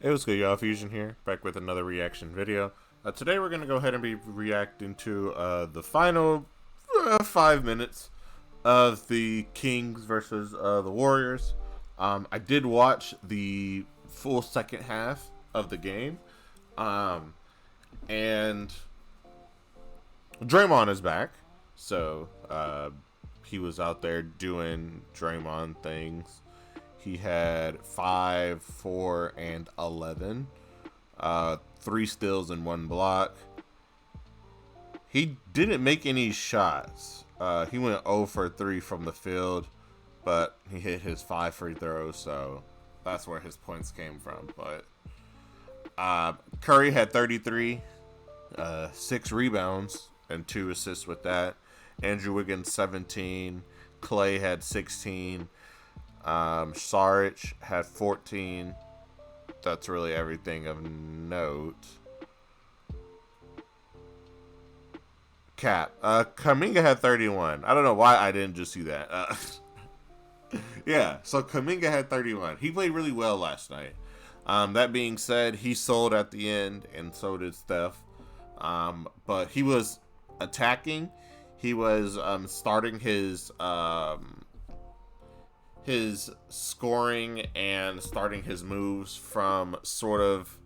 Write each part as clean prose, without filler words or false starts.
Hey, what's good, y'all? Fuzion here, back with another reaction video. Today we're going to go ahead and be reacting to the final 5 minutes of the Kings versus the Warriors. I did watch the full second half of the game, and Draymond is back, so he was out there doing Draymond things. He had 5, 4, and 11. 3 steals and 1 block. He didn't make any shots. He went 0 for 3 from the field, but he hit his 5 free throws, so that's where his points came from. But Curry had 33, 6 rebounds, and 2 assists with that. Andrew Wiggins 17. Clay had 16. Saric had 14. That's really everything of note. Kuminga had 31. I don't know why I didn't just see that. Yeah, so Kuminga had 31. He played really well last night. That being said, he sold at the end, and so did Steph. But he was attacking. He was starting his scoring and starting his moves from sort of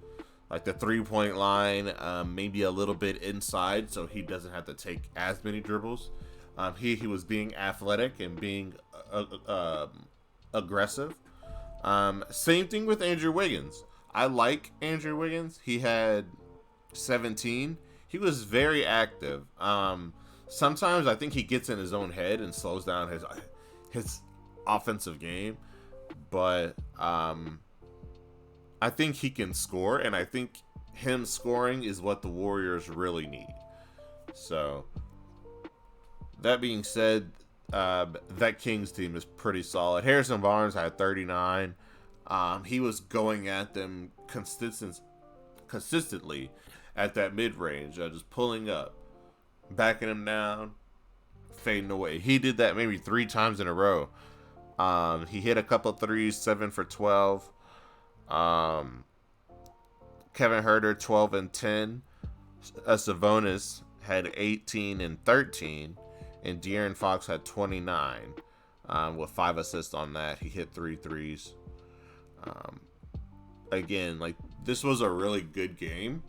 like the 3-point line, maybe a little bit inside, so he doesn't have to take as many dribbles. He was being athletic and being aggressive. Same thing with Andrew Wiggins. I like Andrew Wiggins. He had 17. He was very active. Sometimes I think he gets in his own head and slows down his offensive game, but I think he can score, and I think him scoring is what the Warriors really need. So that being said, that Kings team is pretty solid. Harrison Barnes had 39. He was going at them consistently at that mid-range, just pulling up, backing him down, fading away. He did that maybe 3 times in a row. He hit a couple threes, 7 for 12. Kevin Huerter, 12 and 10. Savonis had 18 and 13. And De'Aaron Fox had 29 with 5 assists on that. He hit 3 threes. Again, like, this was a really good game.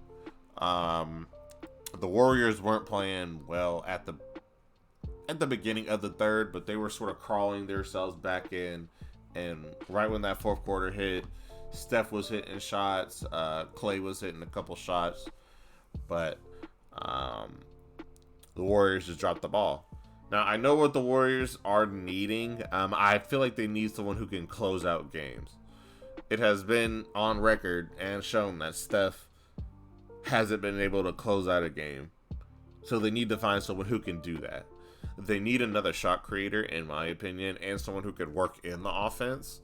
The Warriors weren't playing well at the beginning of the third, but they were sort of crawling themselves back in. And right when that fourth quarter hit, Steph was hitting shots. Clay was hitting a couple shots. But the Warriors just dropped the ball. Now, I know what the Warriors are needing. I feel like they need someone who can close out games. It has been on record and shown that Steph hasn't been able to close out a game. So they need to find someone who can do that. They need another shot creator, in my opinion, and someone who could work in the offense.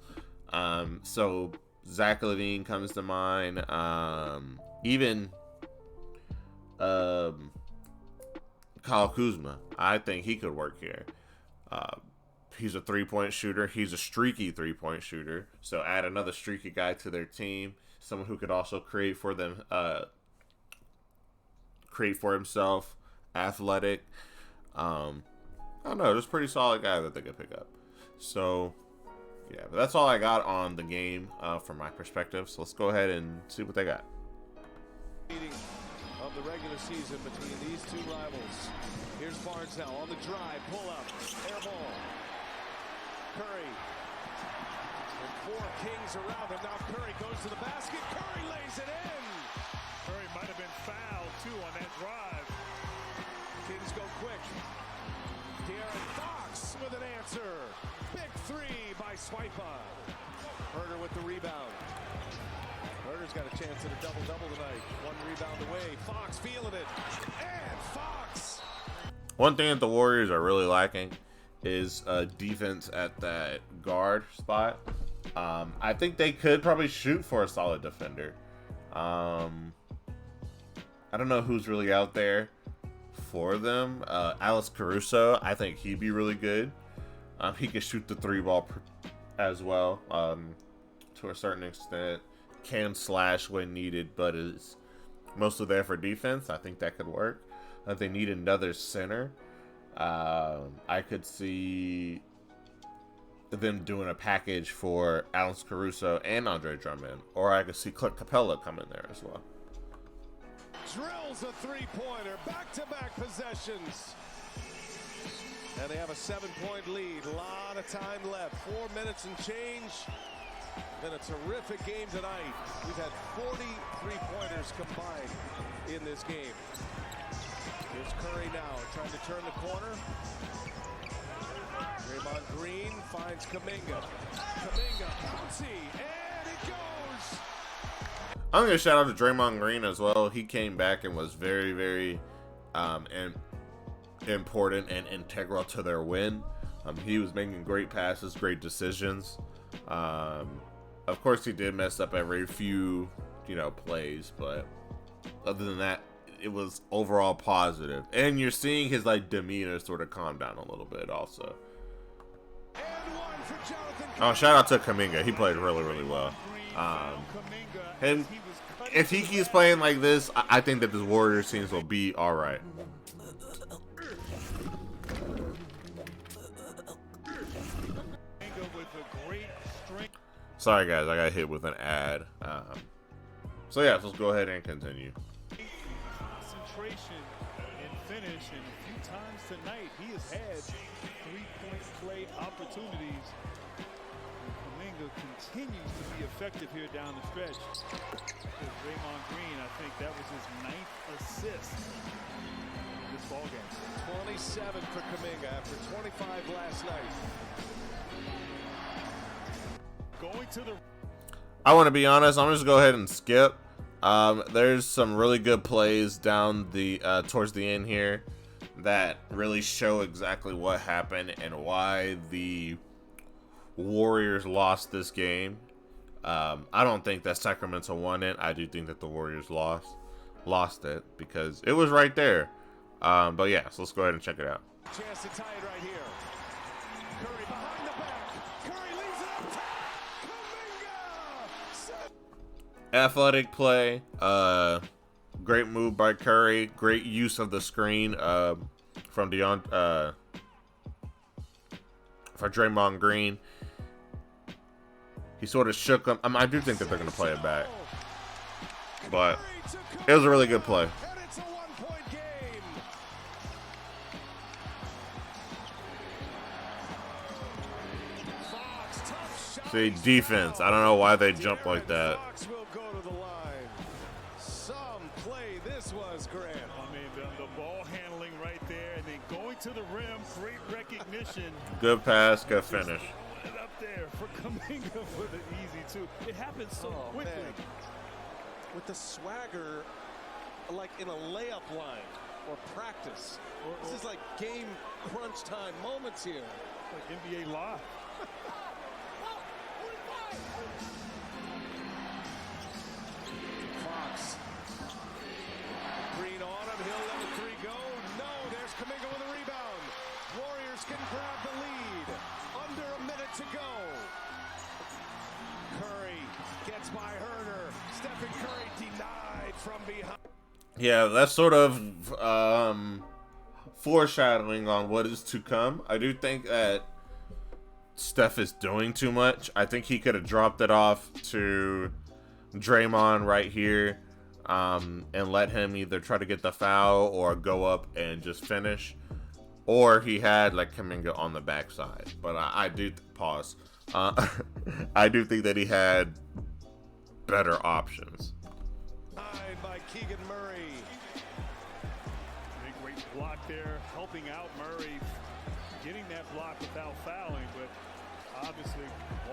So Zach LaVine comes to mind. Even Kyle Kuzma, I think he could work here. He's a 3-point shooter. He's a streaky 3-point shooter. So add another streaky guy to their team. Someone who could also create for them, create for himself, athletic. I don't know, just pretty solid guy that they could pick up. So, yeah, but that's all I got on the game from my perspective. So let's go ahead and see what they got. Meeting of the regular season between these two rivals. Here's Barnes now on the drive, pull up, air ball. Curry. And 4 Kings around him. Now Curry goes to the basket. Curry lays it in. Curry might have been fouled too on that drive. Kings go quick. De'Aaron Fox with an answer. Big 3 by Swipa. Huerter with the rebound. Huerter's got a chance at a double-double tonight. 1 rebound away. Fox feeling it. And Fox. One thing that the Warriors are really lacking is defense at that guard spot. I think they could probably shoot for a solid defender. I don't know who's really out there for them. Alex Caruso, I think he'd be really good. He can shoot the 3 ball as well, to a certain extent. can slash when needed, but is mostly there for defense. I think that could work. If they need another center, I could see them doing a package for Alex Caruso and Andre Drummond, or I could see Clint Capella come in there as well. Drills a three-pointer, back-to-back possessions. And they have a 7-point lead. A lot of time left. 4 minutes and change. Been a terrific game tonight. We've had 40 three-pointers combined in this game. Here's Curry now, trying to turn the corner. Draymond Green finds Kuminga. Kuminga, bouncy, and it goes! I'm going to shout out to Draymond Green as well. He came back and was very, very important and integral to their win. He was making great passes, great decisions. Of course, he did mess up every few, plays, but other than that, it was overall positive. And you're seeing his demeanor sort of calm down a little bit also. Oh, shout out to Kuminga. He played really, really well. And if he keeps playing like this, I think that this Warriors teams will be all right. Sorry, guys. I got hit with an ad. So, yeah, let's go ahead and continue. Concentration and finish, and a few times tonight he has had three-point play opportunities. Kuminga continues to be effective here down the stretch. With Draymond Green, I think that was his 9th assist in this ballgame. 27 for Kuminga after 25 last night. Going to the... I want to be honest. I'm just go ahead and skip. There's some really good plays down the towards the end here that really show exactly what happened and why the Warriors lost this game. I don't think that Sacramento won it. I do think that the Warriors lost it because it was right there. But yeah, so let's go ahead and check it out. Chance to tie it right here. Curry behind the back. Curry leaves it up top. Kuminga! Athletic play. Great move by Curry. Great use of the screen from for Draymond Green. He sort of shook them. I do think that they're going to play it back. But it was a really good play. And it's a one-point game. Fox, tough shot. See, defense. I don't know why they jump like that. Fox will go to the line. Some play this was, Grant. I mean, the ball handling right there, and then going to the rim, great recognition. Good pass, good finish. It up there for Kuminga for the easy two. It happens so quickly. Man. With the swagger, like in a layup line or practice. This is like game crunch time moments here. Like NBA Live. Fox. Green on him. He'll let the three go. No, there's Kuminga with a rebound. Warriors can grab the lead. Under a minute to go. Curry gets by Herder. Stephen Curry denied from behind. Yeah, that's sort of foreshadowing on what is to come. I do think that Steph is doing too much. I think he could have dropped it off to Draymond right here and let him either try to get the foul or go up and just finish. Or he had like Kuminga on the backside. But I do pause. I do think that he had better options. By Keegan Murray. Big great block there, helping out Murray, getting that block without fouling, but obviously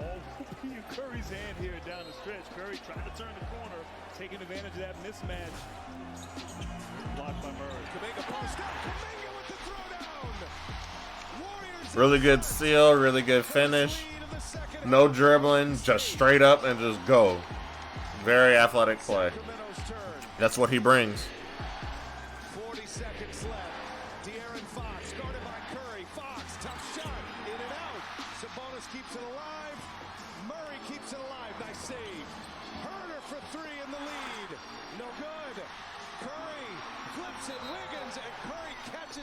all in Curry's hand here down the stretch. Curry trying to turn the corner, taking advantage of that mismatch. Blocked by Murray. Kuminga post up. Kuminga with the throwdown. Warriors. Really good steal, really good finish. No dribbling, just straight up and just go. Very athletic play. That's what he brings. 40 seconds left. De'Aaron Fox guarded by Curry. Fox, tough shot. In and out. Sabonis keeps it alive. Murray keeps it alive. Nice save. Herder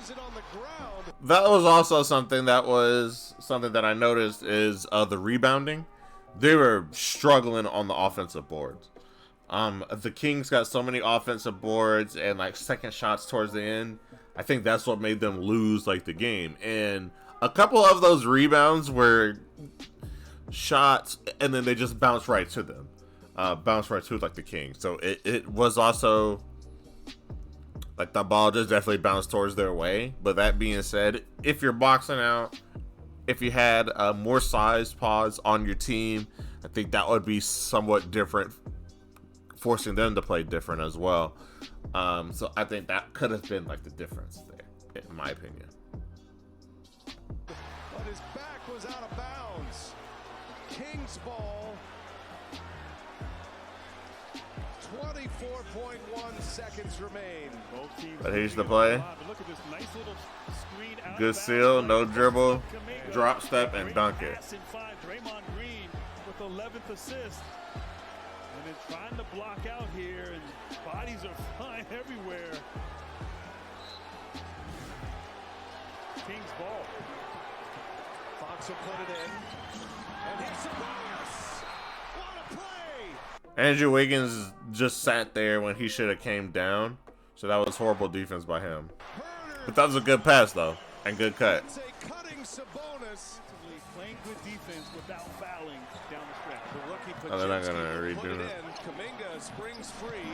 pushes it on the ground. That was also something that I noticed is the rebounding. They were struggling on the offensive boards. The Kings got so many offensive boards and like second shots towards the end. I think that's what made them lose like the game. And a couple of those rebounds were shots, and then they just bounced right to them. Bounced right to like the Kings. So it was also like the ball just definitely bounced towards their way. But that being said, if you're boxing out, if you had more size pods on your team, I think that would be somewhat different, forcing them to play different as well. So I think that could have been like the difference there, in my opinion. But his back was out of bounds. Kings ball. 24.1 seconds remain. Both teams. But here's the play. But look at this nice little screen out Good of seal, bounds. no dribble, Kuminga. drop step, and Great dunk it. pass inside. Draymond Green with 11th assist. And then trying to block out here, and bodies are flying everywhere. Kings ball. Fox will put it in. And hits the bonus. What a play. Andrew Wiggins just sat there when he should have came down. So that was horrible defense by him. But that was a good pass though, and good cut. It's a cutting Sabonis. Playing good defense without fouling down the stretch. Oh, they're not gonna redo Put it it. in. Kuminga springs free.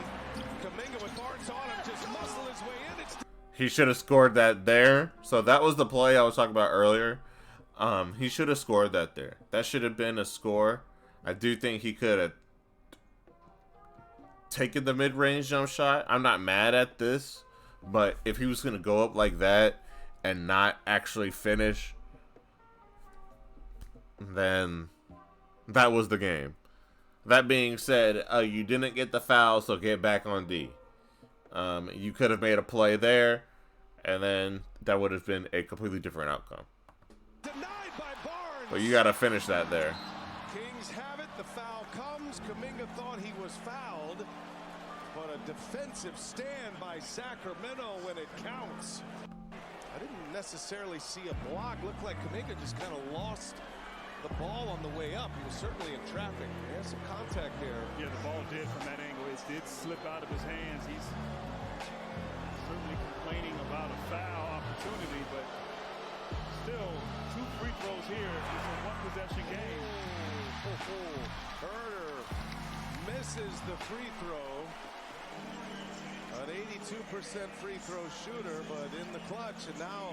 Kuminga with guards on him, just muscle his way in. It's He should have scored that there. So that was the play I was talking about earlier. He should have scored that there. That should have been a score. I do think he could have taken the mid-range jump shot. I'm not mad at this, but if he was going to go up like that and not actually finish, then that was the game. That being said, you didn't get the foul, so get back on D. You could have made a play there, and then that would have been a completely different outcome. denied by Barnes. But you got to finish that there. Kings have it. The foul comes. Kuminga thought he was fouled, but a defensive stand by Sacramento when it counts. I didn't necessarily see a block. Looked like Kuminga just kind of lost the ball on the way up. He was certainly in traffic. There's some contact there. Yeah, the ball did from that angle. It did slip out of his hands. He's certainly complaining about a foul opportunity, but still, 2 free throws here. It's a one-possession game. Herder misses the free throw. An 82% free throw shooter, but in the clutch, and now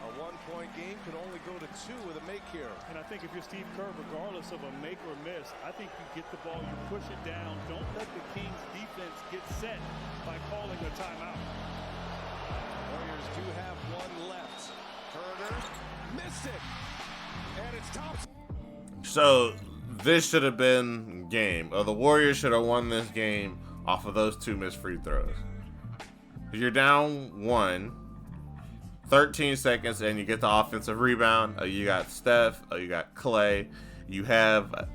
a 1-point game could only go to 2 with a make here. And I think if you're Steve Kerr, regardless of a make or miss, I think you get the ball, you push it down. Don't let the Kings defense get set by calling a timeout. Warriors do have 1 left. Herder missed it, and it's Thompson. So this should have been game. The Warriors should have won this game off of those 2 missed free throws. You're down 1, 13 seconds, and you get the offensive rebound. You got Steph, you got Clay, you have a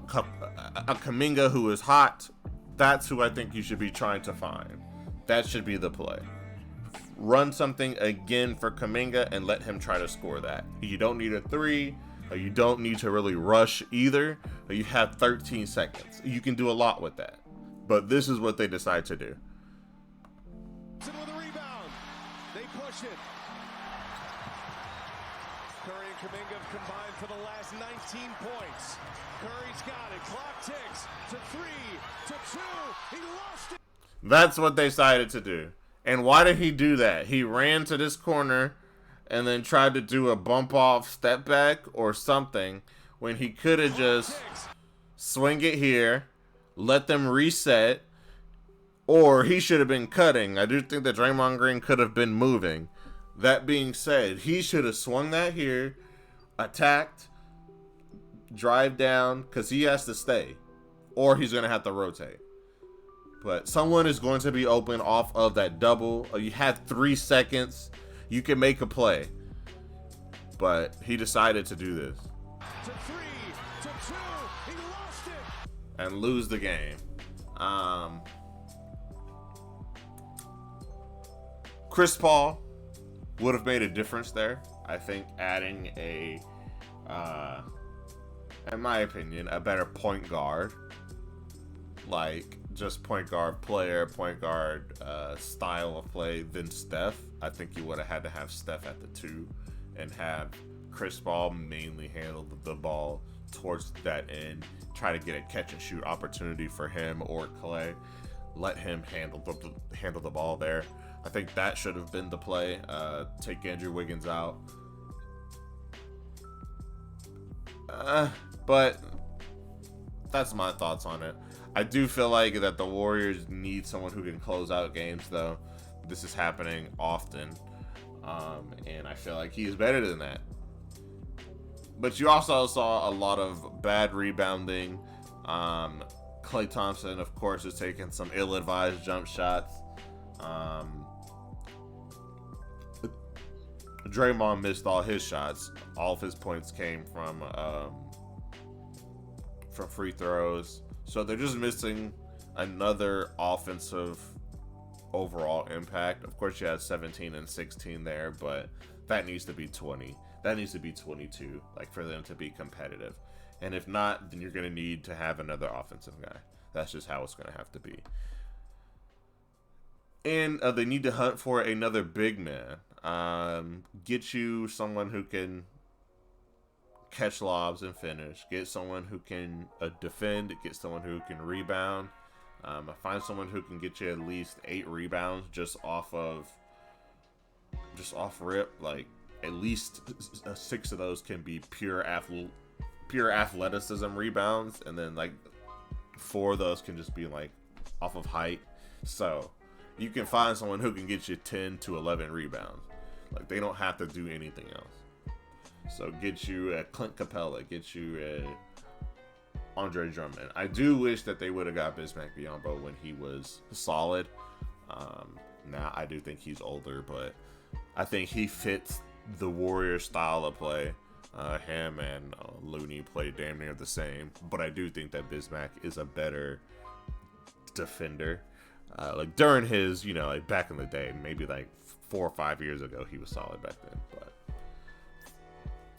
Kuminga who is hot. That's who I think you should be trying to find. That should be the play. Run something again for Kuminga and let him try to score that. You don't need a 3, or you don't need to really rush either. Or you have 13 seconds. You can do a lot with that. But this is what they decide to do. With a rebound. They push it. Curry and Kuminga have combined for the last 19 points. Curry's got it. Clock ticks to 3, to 2. He lost it. That's what they decided to do. And why did he do that? He ran to this corner and then tried to do a bump off step back or something when he could have just swing it here, let them reset, or he should have been cutting. I do think that Draymond Green could have been moving. That being said, he should have swung that here, attacked, drive down, because he has to stay, or he's going to have to rotate. But someone is going to be open off of that double. You had 3 seconds. You can make a play. But he decided to do this. To 3, to 2. He lost it. And lose the game. Chris Paul would have made a difference there. I think adding a, in my opinion, a better point guard, like just point guard player, point guard style of play than Steph. I think you would have had to have Steph at the 2 and have Chris Paul mainly handle the ball towards that end, try to get a catch and shoot opportunity for him or Clay. Let him handle the ball there. I think that should have been the play. Take Andrew Wiggins out. But that's my thoughts on it. I do feel like that the Warriors need someone who can close out games, though. This is happening often. And I feel like he's better than that. But you also saw a lot of bad rebounding. Klay Thompson, of course, is taking some ill-advised jump shots. Draymond missed all his shots. All of his points came from free throws. So they're just missing another offensive overall impact. Of course, you had 17 and 16 there, but that needs to be 20. That needs to be 22, like, for them to be competitive. And if not, then you're going to need to have another offensive guy. That's just how it's going to have to be. And they need to hunt for another big man. Get you someone who can catch lobs and finish. Get someone who can defend. Get someone who can rebound. Find someone who can get you at least 8 rebounds just off rip. Like, at least 6 of those can be pure athleticism rebounds, and then like 4 of those can just be like off of height. So you can find someone who can get you 10 to 11 rebounds. Like, they don't have to do anything else. So get you a Clint Capella, get you a Andre Drummond. I do wish that they would have got Bismack Biyombo when he was solid. Now I do think he's older, but I think he fits the Warriors style of play. Him and Looney play damn near the same, but I do think that Bismack is a better defender. Like during his, like back in the day, maybe like 4 or 5 years ago, he was solid back then, but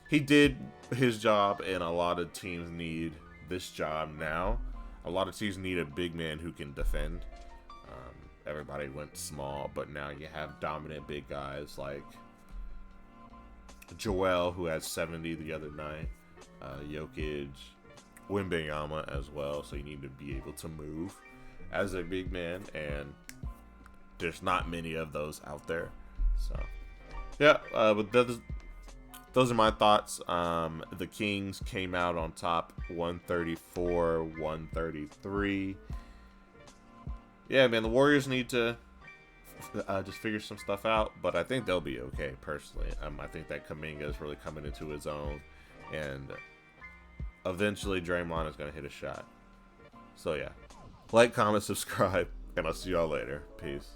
he did his job, and a lot of teams need this job now. A lot of teams need a big man who can defend. Everybody went small, but now you have dominant big guys like Joel, who had 70 the other night, Jokic, Wembanyama as well. So you need to be able to move as a big man, and there's not many of those out there. So yeah, but those are my thoughts. The Kings came out on top, 134-133. Yeah, man, the Warriors need to just figure some stuff out, but I think they'll be okay, personally. I think that Kuminga is really coming into his own, and eventually Draymond is going to hit a shot. So, yeah. Like, comment, subscribe, and I'll see y'all later. Peace.